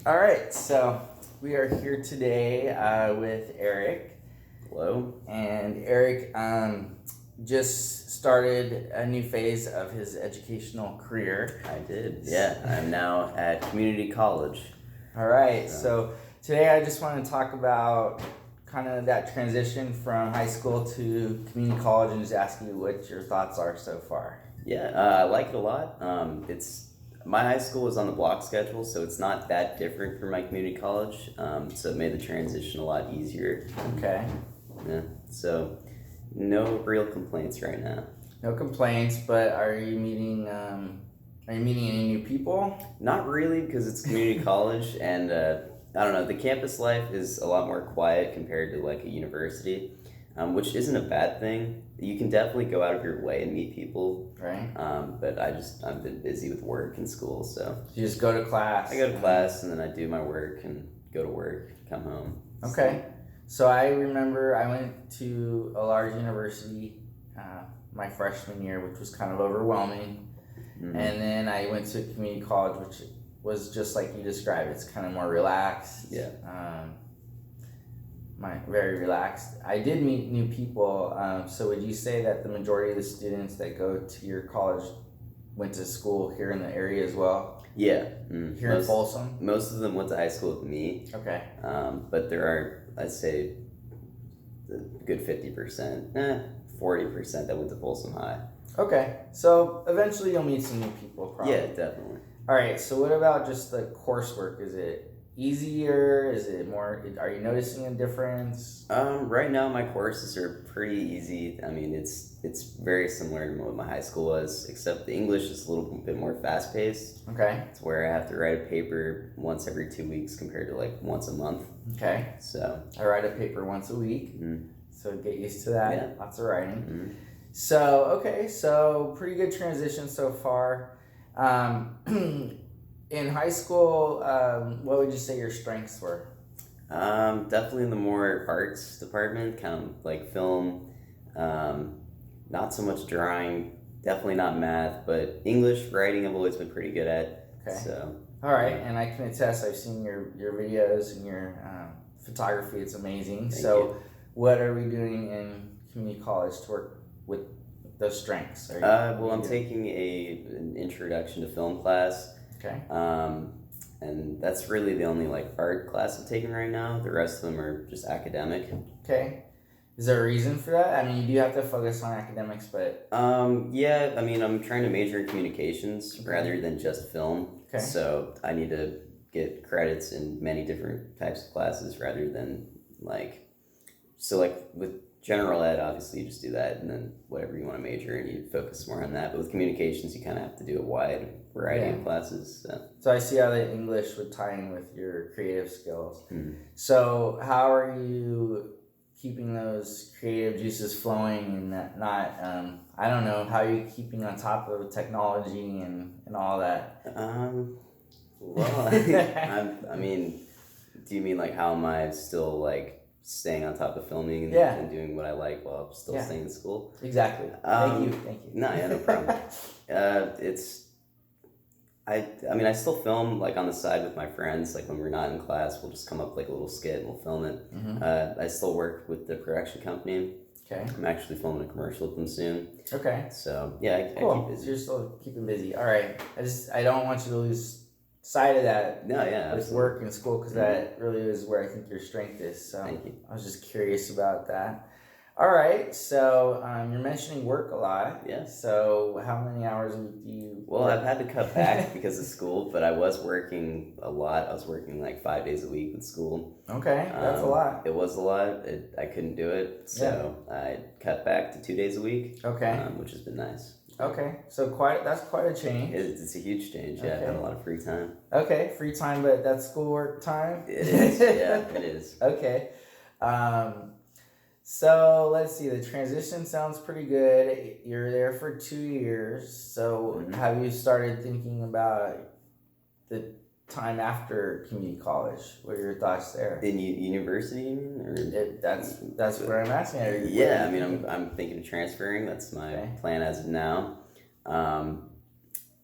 All right, so we are here today with Eric. Hello. And Eric just started a new phase of his educational career. I did. Yeah, I'm now at community college. All right, so today I just want to talk about kind of that transition from high school to community college and just ask you what your thoughts are so far. Yeah, I like it a lot. My high school was on the block schedule, so it's not that different from my community college. So it made the transition a lot easier. Okay. Yeah. So no real complaints right now. No complaints, but are you meeting any new people? Not really, because it's community college, and I don't know. The campus life is a lot more quiet compared to like a university, which isn't a bad thing. You can definitely go out of your way and meet people. Right. But I've been busy with work and school, so You just go to class. I go to class and then I do my work and go to work, come home. Okay. So I remember I went to a large university my freshman year, which was kind of overwhelming. Mm-hmm. And then I went to community college, which was just like you described. It's kind of more relaxed. Yeah. Very relaxed. I did meet new people. So would you say that the majority of the students that go to your college went to school here in the area as well? Yeah. Here in Folsom? Most of them went to high school with me. Okay. But there are, I'd say, a good 50%, 40% that went to Folsom High. Okay. So eventually you'll meet some new people, probably. Yeah, definitely. All right. So what about just the coursework? Is it easier? Is it more? Are you noticing a difference? Right now my courses are pretty easy. I mean, it's very similar to what my high school was, except the English is a little bit more fast paced. Okay. It's where I have to write a paper once every 2 weeks compared to like once a month. Okay. So I write a paper once a week. Mm-hmm. So get used to that. Yeah. Lots of writing. Mm-hmm. So pretty good transition so far. In high school, what would you say your strengths were? Definitely in the more arts department, kind of like film. Not so much drawing. Definitely not math, but English writing I've always been pretty good at. Okay. So. All right, and I can attest. I've seen your videos and your photography. It's amazing. Thank So, you. what are we doing in community college to work with those strengths? I'm taking an introduction to film class. Okay. And that's really the only like art class I'm taking right now. The rest of them are just academic. Okay. Is there a reason for that? I mean, you do have to focus on academics, but... Yeah, I mean, I'm trying to major in communications rather than just film. Okay. So I need to get credits in many different types of classes rather than like... So like with general ed, obviously you just do that and then whatever you want to major and you focus more on that. But with communications, you kind of have to do a wide variety of classes. So I see how the English would tie in with your creative skills. Hmm. So how are you keeping those creative juices flowing and not I don't know, how are you keeping on top of technology and all that? Well, I mean, do you mean like how am I still like staying on top of filming and doing what I like while I'm still staying in school? Exactly. Thank you. No, yeah, no problem. I mean, I still film like on the side with my friends. Like when we're not in class, we'll just come up with, like a little skit and we'll film it. Mm-hmm. I still work with the production company. Okay. I'm actually filming a commercial with them soon. Okay. So yeah, cool. I keep busy. So you're still keeping busy. All right. I don't want you to lose sight of that. No, yeah, with absolutely. work and school, because that really is where I think your strength is. So Thank you. I was just curious about that. All right, so you're mentioning work a lot. Yeah. So how many hours a week do you work? I've had to cut back because of school, but I was working a lot. I was working like 5 days a week with school. Okay, that's a lot. It was a lot. I couldn't do it, so I cut back to 2 days a week. Okay. Which has been nice. Okay, so that's quite a change. It's a huge change. Yeah, I've had a lot of free time. Okay, free time, but that's schoolwork time? It is. Yeah, it is. Okay. So let's see, the transition sounds pretty good. You're there for 2 years. So have you started thinking about the time after community college? What are your thoughts there? In university, you mean? Or? That's what I'm asking. Yeah, I mean, I'm thinking of transferring. That's my plan as of now.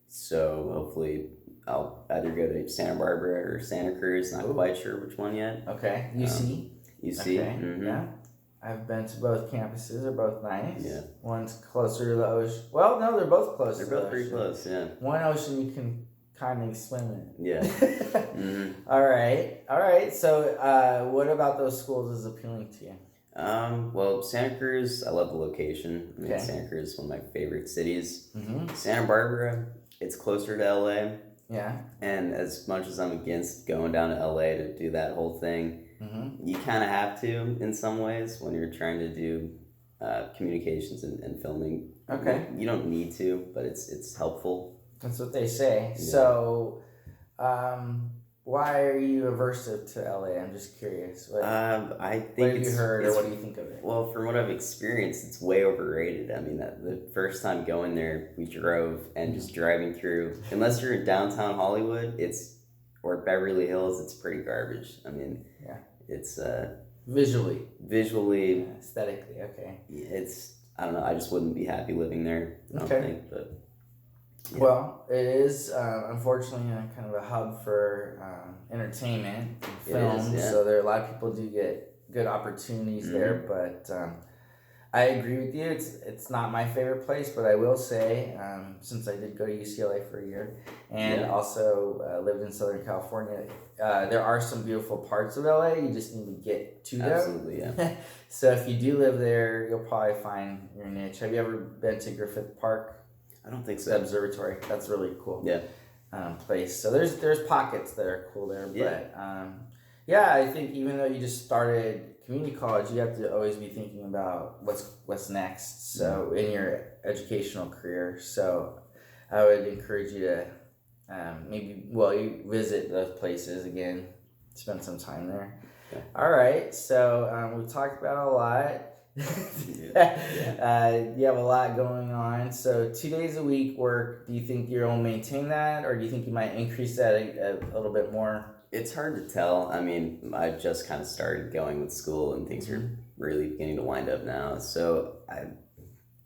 So hopefully I'll either go to Santa Barbara or Santa Cruz. Not Ooh. quite sure which one yet. Okay. UC. UC. Okay. Mhm. Yeah. I've been to both campuses. They're both nice. Yeah. One's closer to the ocean. Well, no, they're both close. They're to the both pretty ocean. close. Yeah. One ocean you can kind of swim in. Yeah. Mhm. All right. All right. So, what about those schools is appealing to you? Well, Santa Cruz, I love the location. I mean, Okay. Santa Cruz is one of my favorite cities. Mm-hmm. Santa Barbara, it's closer to LA. Yeah. And as much as I'm against going down to LA to do that whole thing, Mm-hmm. you kind of have to in some ways when you're trying to do communications and filming. Okay. You don't need to, but it's helpful. That's what they say. Yeah. So, why are you aversive to LA? I'm just curious. What I think have you heard, or what do you think of it? Well, from what I've experienced, it's way overrated. I mean, the first time going there, we drove and just driving through. Unless you're in downtown Hollywood, or Beverly Hills, it's pretty garbage. I mean, Yeah. it's Visually, visually, aesthetically, okay. it's I don't know. I just wouldn't be happy living there. I don't Okay. think, but yeah. Well, it is unfortunately kind of a hub for entertainment and It film, is, yeah. so there are a lot of people do get good opportunities there. But I agree with you. It's not my favorite place, but I will say since I did go to UCLA for a year and Yeah. also lived in Southern California, there are some beautiful parts of LA. You just need to get to them. Absolutely, yeah. So if you do live there, you'll probably find your niche. Have you ever been to Griffith Park? I don't think The so. observatory. That's really cool. Yeah. Place. So there's pockets that are cool there, Yeah. but yeah, I think even though you just started community college, you have to always be thinking about what's next. So in your educational career, so I would encourage you to you visit those places again, spend some time there. Yeah. All right, so we talked about a lot. You have a lot going on. So 2 days a week work. Do you think you'll maintain that, or do you think you might increase that a little bit more? It's hard to tell. I mean, I just kind of started going with school, and things are really beginning to wind up now. So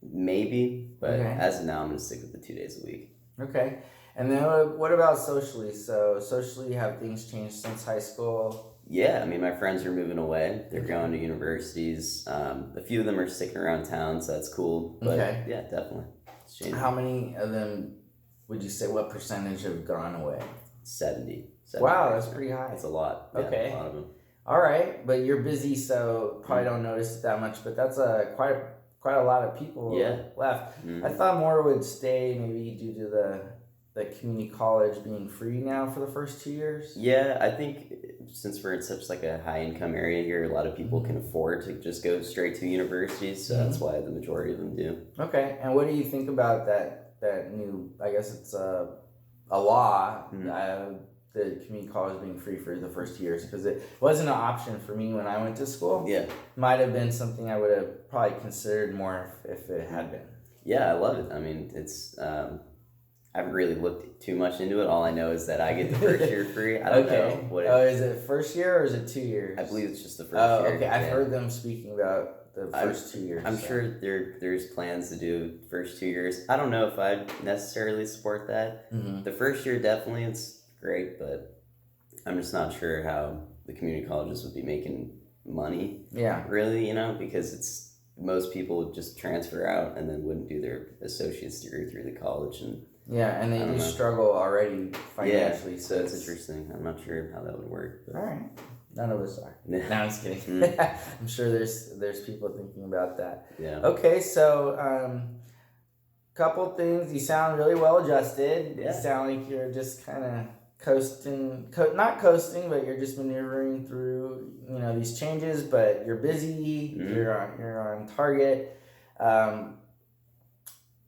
maybe, but Okay. as of now, I'm gonna stick with the 2 days a week. Okay. And then what about socially? So socially, have things changed since high school? Yeah, I mean, my friends are moving away. They're Okay. going to universities. A few of them are sticking around town, so that's cool. But Okay. yeah, definitely, it's changing. How many of them would you say? What percentage have gone away? 70. Wow, that's pretty high. That's a lot. Yeah, Okay. a lot of them. All right, but you're busy, so probably don't notice it that much. But that's quite a lot of people Yeah. left. Mhm. I thought more would stay, maybe due to the community college being free now for the first 2 years. Yeah, I think since we're in such like a high income area here, a lot of people Mm-hmm. can afford to just go straight to universities, so that's why the majority of them do. Okay, and what do you think about that new? I guess it's a law. The community college being free for the first 2 years, because it wasn't an option for me when I went to school. Yeah. Might have been something I would have probably considered more if it had been. Yeah, I love it. I mean, it's I haven't really looked too much into it. All I know is that I get the first year free. I don't know what Is it first year or is it 2 years? I believe it's just the first Oh, year. okay. I've yeah. heard them speaking about the first 2 years. I'm so. sure there's plans to do first 2 years. I don't know if I'd necessarily support that. Mhm. The first year definitely it's great, but I'm just not sure how the community colleges would be making money. Yeah. Really, because most people would just transfer out and then wouldn't do their associate's degree through the college, and Yeah, and they I do don't know. struggle already financially. yeah, so it's interesting. I'm not sure how that would work. But. All right. None of us are. Yeah. No, I'm just kidding. I'm sure there's people thinking about that. Yeah. Okay, so couple things. You sound really well adjusted. Yeah. You sound like you're just kind of coasting, not coasting, but you're just maneuvering through these changes. But you're busy. Mhm. You're on target.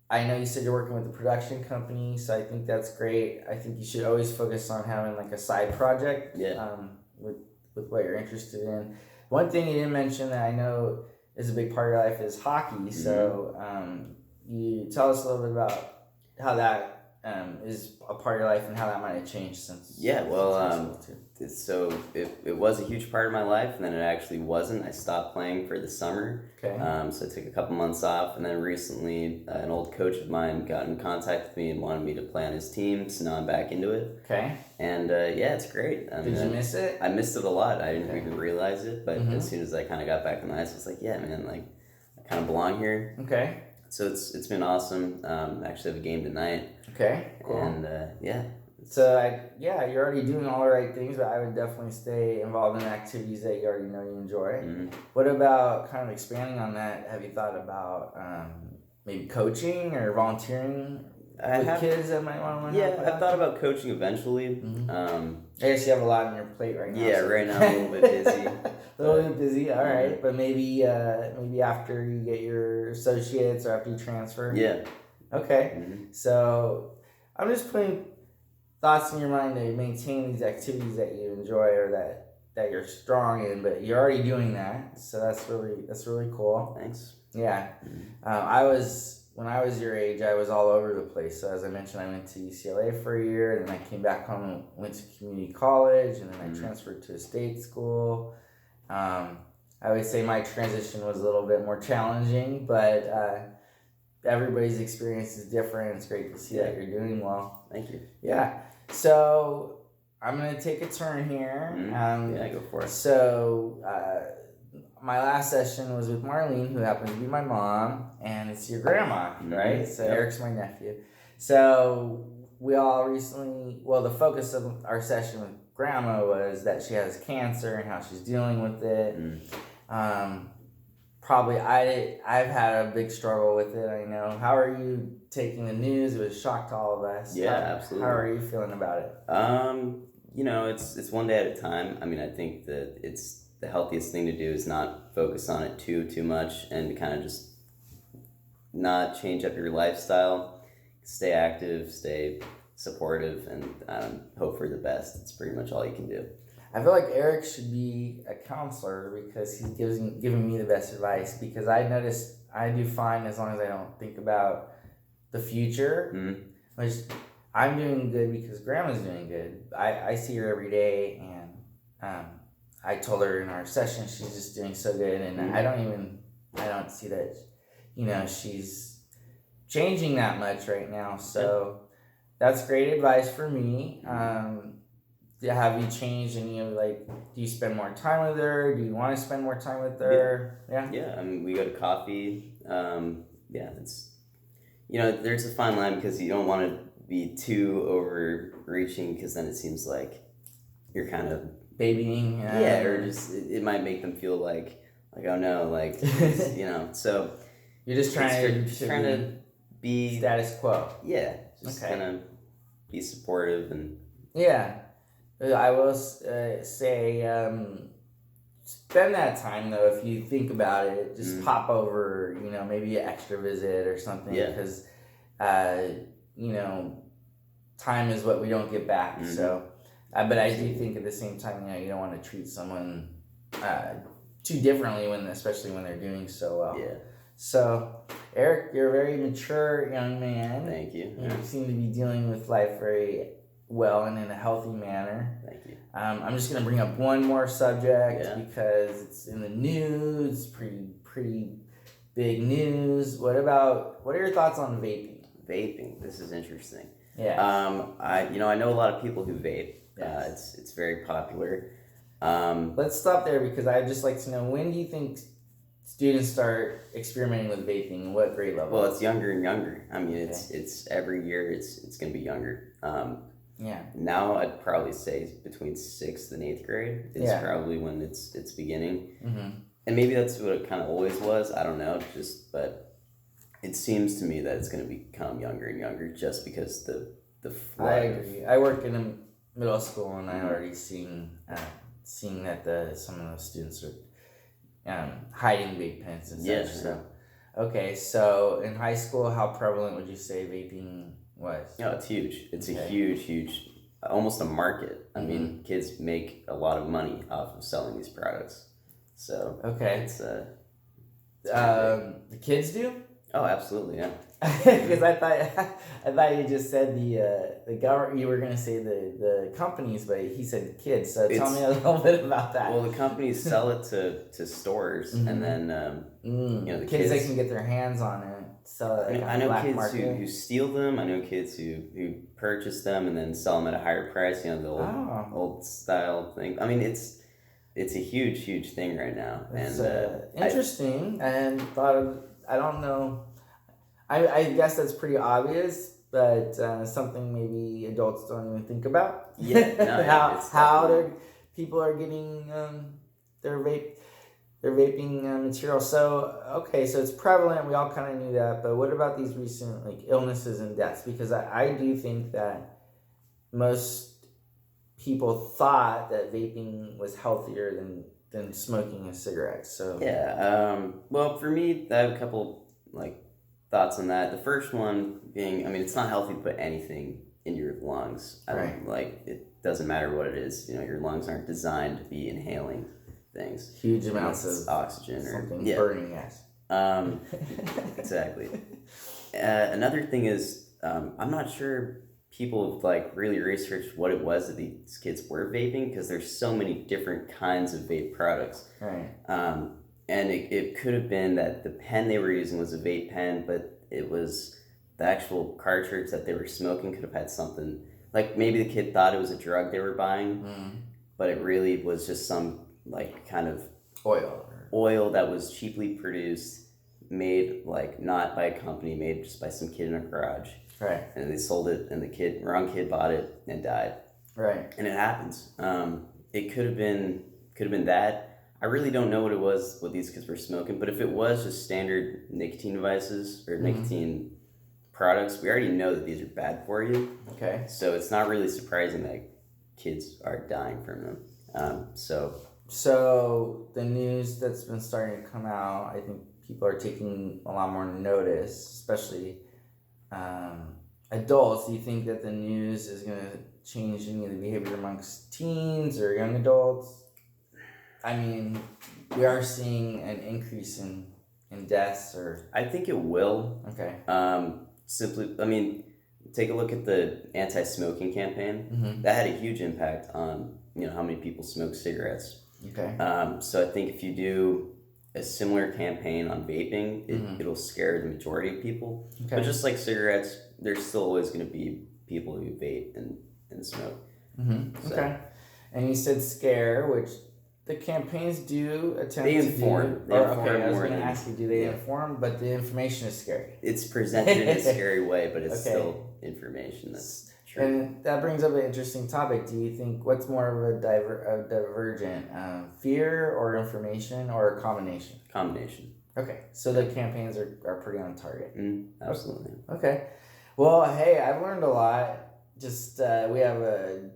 I know you said you're working with a production company, so I think that's great. I think you should always focus on having like a side project. Yeah. With what you're interested in. One thing you didn't mention that I know is a big part of your life is hockey. So you tell us a little bit about how that is a part of your life and how that might have changed since. Yeah, well, high school, too. So it was a huge part of my life, and then it actually wasn't. I stopped playing for the summer. Okay. So I took a couple months off, and then recently an old coach of mine got in contact with me and wanted me to play on his team. So now I'm back into it, Okay. and yeah, it's great. I mean, Did you miss it? I missed it a lot. I didn't Okay. even realize it, but as soon as I kind of got back on the ice, I was like, yeah, man, like I kind of belong here. Okay. So it's been awesome. I actually have a game tonight, Okay. Cool. and yeah. So you're already doing all the right things, but I would definitely stay involved in activities that you already know you enjoy. Mhm. What about kind of expanding on that? Have you thought about maybe coaching or volunteering with kids that might want to learn? Yeah, I've thought about coaching eventually. I guess you have a lot on your plate right now. Yeah, so- right now I'm a little bit busy. A little bit busy, all right. But maybe after you get your associates or after you transfer. Yeah. Okay. Mhm. So I'm just putting thoughts in your mind to maintain these activities that you enjoy or that you're strong in, but you're already doing that. So that's really cool. Thanks. Yeah. When I was your age, I was all over the place. So as I mentioned, I went to UCLA for a year, and then I came back home and went to community college, and then I transferred to a state school. I would say my transition was a little bit more challenging, but everybody's experience is different. It's great to see that you're doing well. Thank you. Yeah. So I'm gonna take a turn here. Yeah, go for it. So my last session was with Marlene, who happens to be my mom, and it's your grandma, right? So Yep. Eric's my nephew. So we all recently, the focus of our session with grandma was that she has cancer and how she's dealing with it. Probably I've had a big struggle with it. I know. How are you taking the news? It was a shock to all of us. Yeah, absolutely. How are you feeling about it? It's one day at a time. I mean, I think that it's the healthiest thing to do is not focus on it too much and kind of just not change up your lifestyle. Stay active, stay supportive, and hope for the best. It's pretty much all you can do. I feel like Eric should be a counselor because he's giving me the best advice, because I notice I do fine as long as I don't think about the future, which I'm doing good because grandma's doing good. I see her every day, and I told her in our session she's just doing so good, and I don't see that, she's changing that much right now. So that's great advice for me. Have you changed any of, do you spend more time with her? Do you want to spend more time with her? Yeah, I mean, we go to coffee. It's, there's a fine line because you don't want to be too overreaching, because then it seems like you're kind of babying. Or just it might make them feel like oh no, so you're just trying to be status quo. Yeah, just kind of be supportive and I will say spend that time, though. If you think about it, just pop over, maybe an extra visit or something, because time is what we don't get back. So but I do think at the same time, you don't want to treat someone too differently, especially when they're doing so well. So Eric, you're a very mature young man. Thank you. You seem to be dealing with life very well and in a healthy manner. Thank you. I'm just gonna bring up one more subject because it's in the news, pretty big news. What are your thoughts on vaping? Vaping. This is interesting. Yeah. I know a lot of people who vape. Yes. It's very popular. Let's stop there, because I'd just like to know, when do you think students start experimenting with vaping? What grade level? Well, it's younger and younger. I mean, it's every year it's going to be younger. Now I'd probably say between 6th and 8th grade is probably when it's beginning. And maybe that's what it kind of always was. I don't know. But it seems to me that it's going to become younger and younger, just because the I agree. I work in a middle school, and I already seeing that some of those students are hiding vape pens and such. So, okay, so in high school, how prevalent would you say vaping was? No, it's huge. It's a huge, almost a market. I mean, kids make a lot of money off of selling these products. So it's the kids do? Oh, absolutely, yeah. Because I thought you just said the government. You were gonna say the companies, but he said kids. So tell me a little bit about that. Well, the companies sell it to stores, and then the kids that can get their hands on it. Sell it. I know kids who steal them. I know kids who purchase them and then sell them at a higher price. The old style thing. I mean, it's a huge thing right now. It's interesting. And I don't know. I guess that's pretty obvious, but something maybe adults don't even think about. Yeah, no, how people are getting their vaping material. So okay, so it's prevalent. We all kind of knew that, but what about these recent illnesses and deaths? Because I do think that most people thought that vaping was healthier than smoking a cigarette. So yeah, well, for me, I have a couple thoughts on that. The first one being, I mean, it's not healthy to put anything in your lungs. It doesn't matter what it is. Your lungs aren't designed to be inhaling things. Huge amounts of oxygen something burning gas. Exactly. Another thing is, I'm not sure people have really researched what it was that these kids were vaping, because there's so many different kinds of vape products. Right. And it could have been that the pen they were using was a vape pen, but it was the actual cartridge that they were smoking could have had something, maybe the kid thought it was a drug they were buying, but it really was just some kind of oil that was cheaply produced, made not by a company, made just by some kid in a garage. Right. And they sold it, and the wrong kid bought it and died. Right. And it happens. It could have been that. I really don't know what these kids were smoking, but if it was just standard nicotine devices or nicotine products, we already know that these are bad for you. Okay. So it's not really surprising that kids are dying from them. So the news that's been starting to come out, I think people are taking a lot more notice, especially adults. Do you think that the news is going to change any of the behavior amongst teens or young adults? I mean, we are seeing an increase in deaths, or I think it will. Okay. Simply, I mean, take a look at the anti-smoking campaign. That had a huge impact on how many people smoke cigarettes. Okay. So I think if you do a similar campaign on vaping, it'll scare the majority of people. Okay. But just like cigarettes, there's still always going to be people who vape and smoke. So. Okay. And you said scare, which the campaigns do attempt to inform. I was going to ask you, do they inform? But the information is scary. It's presented in a scary way, but it's still information that's true. And that brings up an interesting topic. Do you think, what's more of a divergent, fear or information, or a combination? Combination. Okay, so the campaigns are pretty on target. Absolutely. Okay. Well, hey, I've learned a lot. Just we have a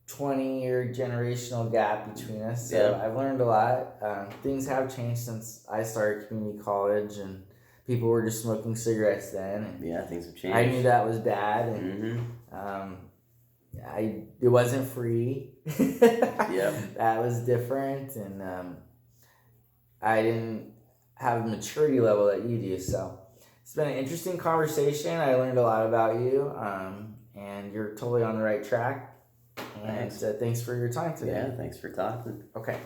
20-year generational gap between us, so I've learned a lot. Things have changed since I started community college, and people were just smoking cigarettes then. And things have changed. I knew that was bad, and it wasn't free. That was different, and I didn't have the maturity level that you do. So it's been an interesting conversation. I learned a lot about you, and you're totally on the right track. And thanks for your time today. Yeah, thanks for talking. Okay.